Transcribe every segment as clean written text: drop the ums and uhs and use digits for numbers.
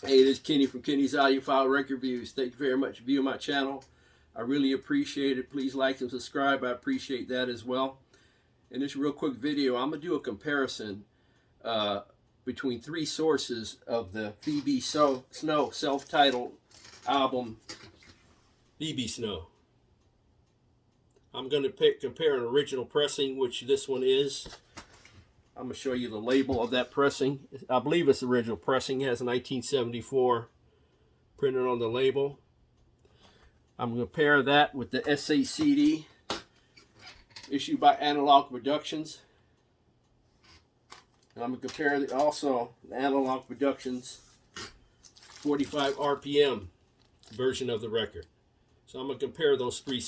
Hey, this is Kenny from Kenny's Audiophile Record Reviews. Thank you very much for viewing my channel. I really appreciate it. Please like and subscribe. I appreciate that as well. In this real quick video, I'm going to do a comparison between three sources of the Phoebe Snow self-titled album, Phoebe Snow. I'm going to compare an original pressing, which this one is. I'm going to show you the label of that pressing. I believe it's the original pressing. It has 1974 printed on the label. I'm going to pair that with the SACD issued by Analogue Productions. And I'm going to compare also the Analogue Productions 45 RPM version of the record. So I'm going to compare those three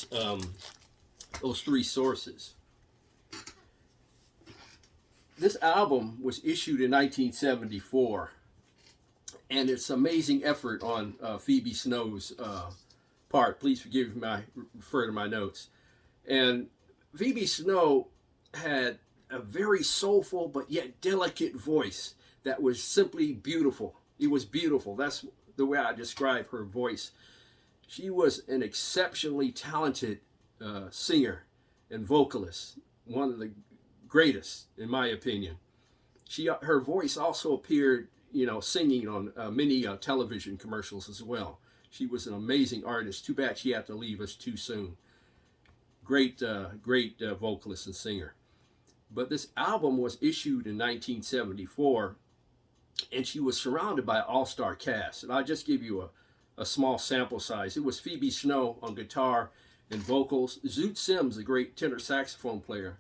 sources. This album was issued in 1974, and it's amazing effort on Phoebe Snow's part. Please forgive me, I refer to my notes. And Phoebe Snow had a very soulful but yet delicate voice that was simply beautiful. It was beautiful. That's the way I describe her voice. She was an exceptionally talented singer and vocalist, one of the greatest, in my opinion. Her voice also appeared, singing on many television commercials as well. She was an amazing artist. Too bad she had to leave us too soon. Great vocalist and singer. But this album was issued in 1974, and she was surrounded by an all-star cast. And I'll just give you a small sample size. It was Phoebe Snow on guitar and vocals. Zoot Sims, a great tenor saxophone player,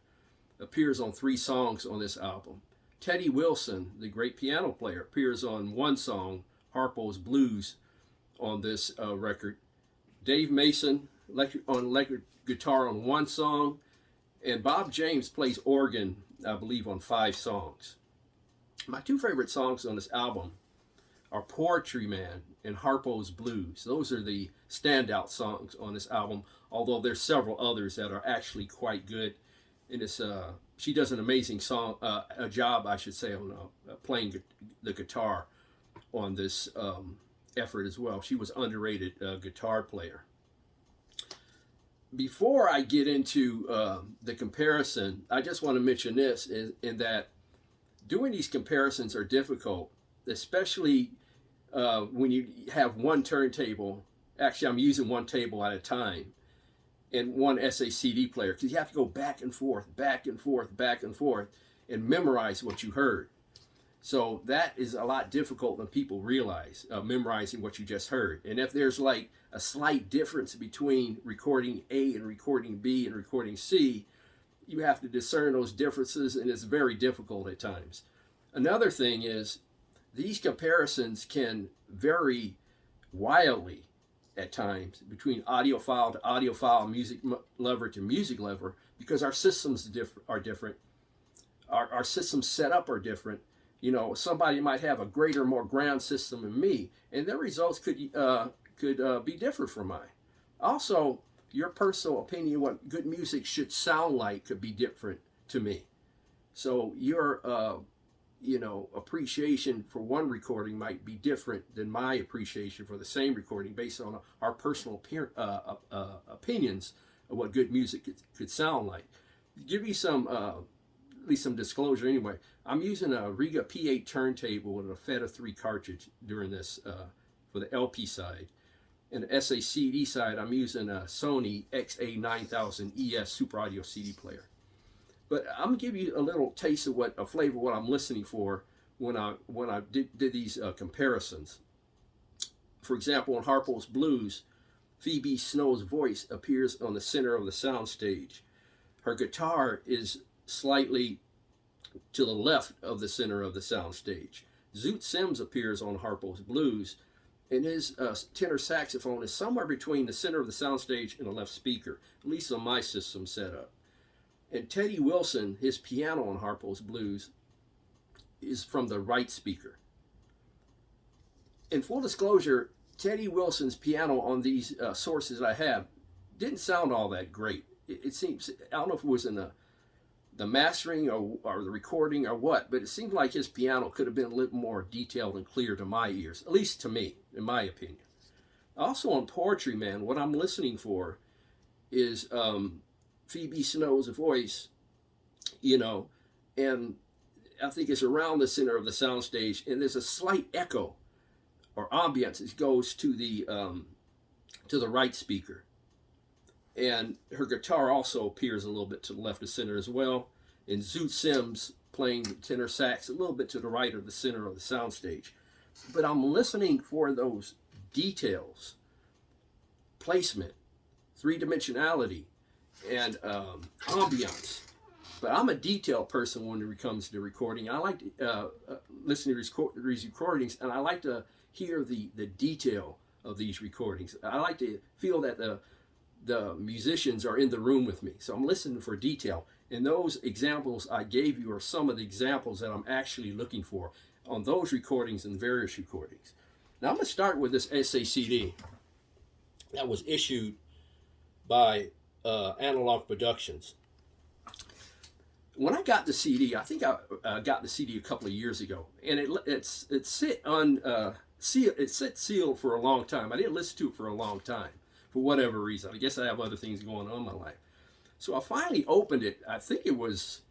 appears on 3 songs on this album. Teddy Wilson, the great piano player, appears on 1 song, Harpo's Blues, on this record. Dave Mason on electric guitar on 1 song, and Bob James plays organ, I believe, on 5 songs. My 2 favorite songs on this album are Poetry Man and Harpo's Blues. Those are the standout songs on this album, although there's several others that are actually quite good. And it's she does an amazing job, I should say, on playing the guitar on this effort as well. She was underrated guitar player. Before I get into the comparison, I just want to mention this, in that doing these comparisons are difficult, especially when you have one turntable. Actually, I'm using one table at a time, and one SACD player, because you have to go back and forth, back and forth, back and forth, and memorize what you heard. So that is a lot difficult than people realize, memorizing what you just heard. And if there's like a slight difference between recording A and recording B and recording C, you have to discern those differences, and it's very difficult at times. Another thing is, these comparisons can vary wildly at times between audiophile to audiophile, music lover to music lover, because our systems are different. Our systems set up are different. Somebody might have a greater, more ground system than me, and their results could be different from mine. Also, your personal opinion what good music should sound like could be different to me. So your appreciation for one recording might be different than my appreciation for the same recording, based on our personal opinions of what good music could sound like. Give you some, at least some disclosure anyway. I'm using a Riga P8 turntable with a Feta 3 cartridge during this for the LP side. And the SACD side, I'm using a Sony XA9000 ES Super Audio CD player. But I'm gonna give you a little taste of a flavor of what I'm listening for when I did these comparisons. For example, on Harpo's Blues, Phoebe Snow's voice appears on the center of the soundstage. Her guitar is slightly to the left of the center of the soundstage. Zoot Sims appears on Harpo's Blues, and his tenor saxophone is somewhere between the center of the soundstage and the left speaker, at least on my system setup. And Teddy Wilson, his piano on Harpo's Blues, is from the right speaker. In full disclosure, Teddy Wilson's piano on these sources I have didn't sound all that great. It seems, I don't know if it was in the the mastering or the recording or what, but it seemed like his piano could have been a little more detailed and clear to my ears, at least to me, in my opinion. Also on Poetry Man, what I'm listening for is Phoebe Snow's voice, you know, and I think it's around the center of the soundstage, and there's a slight echo or ambience. It goes to the right speaker, and her guitar also appears a little bit to the left of center as well. And Zoot Sims playing the tenor sax a little bit to the right of the center of the soundstage. But I'm listening for those details, placement, three-dimensionality, and ambiance. But I'm a detail person when it comes to recording. I like to listen to these recordings, and I like to hear the detail of these recordings. I like to feel that the musicians are in the room with me. So I'm listening for detail. And those examples I gave you are some of the examples that I'm actually looking for on those recordings and various recordings. Now I'm going to start with this SACD that was issued by Analogue Productions. When I got the CD, I think I got the CD a couple of years ago, and it sit sealed for a long time. I didn't listen to it for a long time for whatever reason. I guess I have other things going on in my life. So I finally opened it. I think it was,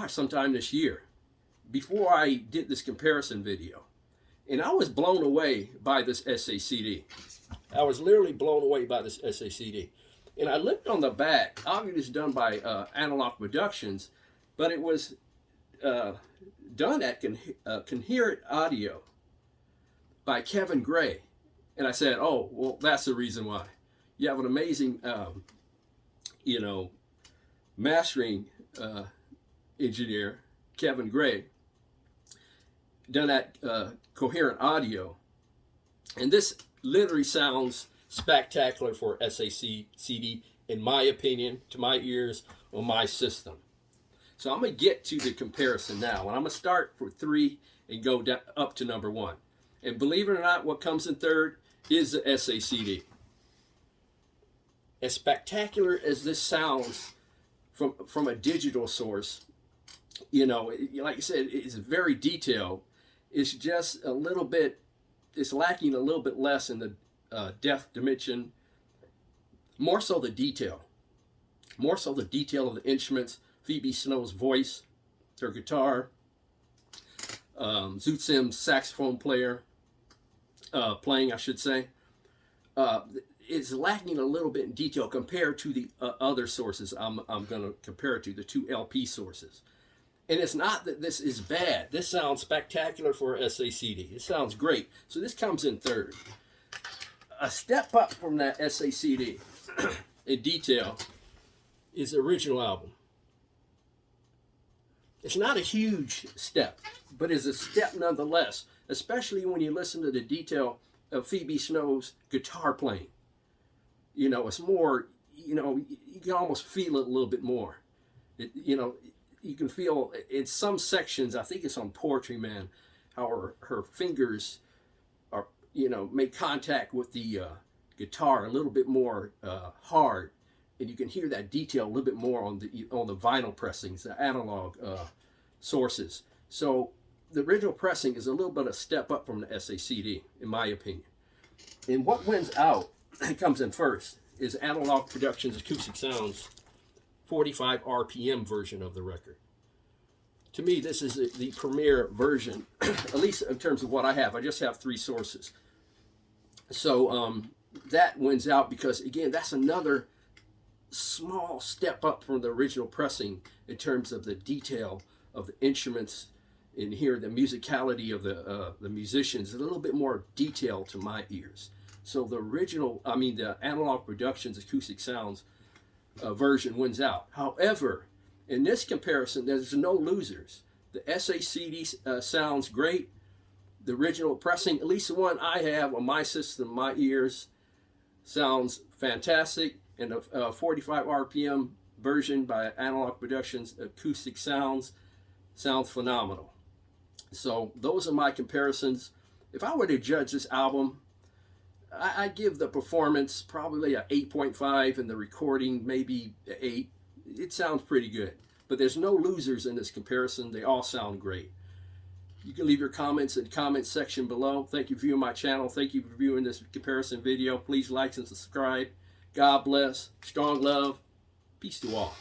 sometime this year, before I did this comparison video, and I was blown away by this SACD. I was literally blown away by this SACD. And I looked on the back. Obviously, it's done by Analogue Productions, but it was done at Coherent Audio by Kevin Gray. And I said, oh, well, that's the reason why. You have an amazing, mastering engineer, Kevin Gray, done at Coherent Audio. And this literally sounds spectacular for SACD, in my opinion, to my ears, on my system. So I'm going to get to the comparison now. And I'm going to start for 3 and go down, up to number 1. And believe it or not, what comes in third is the SACD. As spectacular as this sounds from a digital source, like I said, it's very detailed. It's just a little bit, it's lacking a little bit less in the depth dimension, more so the detail of the instruments, Phoebe Snow's voice, her guitar, Zoot Sims saxophone playing, I should say, is lacking a little bit in detail compared to the other sources I'm going to compare it to, the 2 LP sources. And it's not that this is bad. This sounds spectacular for SACD. It sounds great. So this comes in third. A step up from that SACD in detail is the original album. It's not a huge step, but it's a step nonetheless, especially when you listen to the detail of Phoebe Snow's guitar playing. It's more, you can almost feel it a little bit more. You can feel in some sections, I think it's on Poetry Man, how her fingers are, make contact with the guitar a little bit more hard, and you can hear that detail a little bit more on the vinyl pressings, the analog sources. So the original pressing is a little bit of a step up from the SACD, in my opinion. And what wins out, comes in first, is Analogue Productions Acoustic Sounds 45 RPM version of the record. To me, this is the premier version, at least in terms of what I have. I just have 3 sources. So that wins out because, again, that's another small step up from the original pressing in terms of the detail of the instruments and hear the musicality of the musicians, a little bit more detail to my ears. So the Analogue Productions Acoustic Sounds version wins out. However, in this comparison, there's no losers. The SACD sounds great. The original pressing, at least the one I have on my system, my ears, sounds fantastic. And the 45 RPM version by Analogue Productions Acoustic Sounds sounds phenomenal. So those are my comparisons. If I were to judge this album, I give the performance probably an 8.5 and the recording maybe 8. It sounds pretty good. But there's no losers in this comparison. They all sound great. You can leave your comments in the comments section below. Thank you for viewing my channel. Thank you for viewing this comparison video. Please like and subscribe. God bless. Strong love. Peace to all.